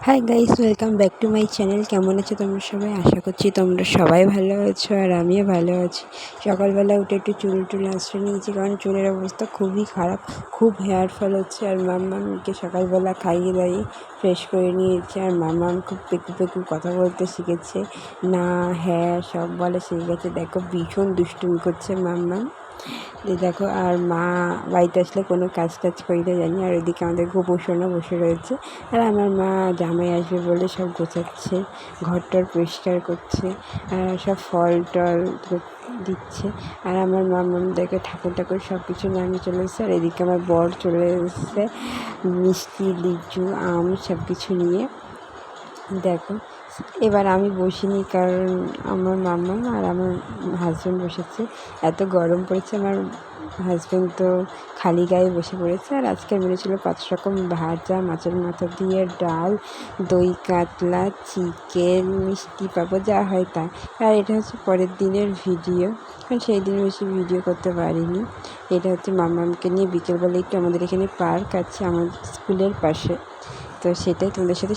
Hi guys, welcome back to my channel. কেমন আছো তোমরা সবাই? আশা করছি তোমরা সবাই ভালো আছো আর আমিও ভালো আছি। সকালবেলা উঠে একটু চুল আঁচড়ে নিয়েছি, কারণ চুলের অবস্থা খুবই খারাপ, খুব হেয়ার ফল হচ্ছে। আর মাম্মামকে সকালবেলা খাইয়ে দাইয়ে ফ্রেশ করে নিয়েছে। আর মাম্মাম খুব পেকু কথা বলতে শিখেছে, না হ্যাঁ সব বলে শিখে গেছে। দেখো ভীষণ দুষ্টুমি করছে মাম্মাম। দেখো, আর মা বাড়িতে আসলে কোনো কাজ করিতে জানি। আর ওইদিকে আমাদের গোপোষণা বসে রয়েছে, আর আমার মা জামাই আসবে বলে সব গোছাচ্ছে, ঘরটর পরিষ্কার করছে, আর সব ফল টল দিচ্ছে। আর আমার মামাদেরকে ঠাকুর সব কিছু নামিয়ে চলে এসেছে। আর এদিকে আমার বর চলে এসেছে মিষ্টি, লিচু, আম সব কিছু নিয়ে। দেখো, এবার আমি বসিনি, কারণ আমার মাম্মা আর আমার হাজব্যান্ড বসেছে। এত গরম পড়েছে, আমার হাজব্যান্ড তো খালি গায়ে বসে পড়েছে। আর আজকে মেনু ছিল 5 রকম ভাজা, মাছের মাথা দিয়ে ডাল, দই কাতলা, চিকেন, মিষ্টি পাঁপড়, যা হয় তা। আর এটা হচ্ছে পরের দিনের ভিডিও, কারণ সেই দিন বেশি ভিডিও করতে পারিনি। এটা হচ্ছে মাম্মামকে নিয়ে বিকেলবেলা একটু আমাদের এখানে পার্ক আছে আমার স্কুলের পাশে, তো সেটাই তোমাদের সাথে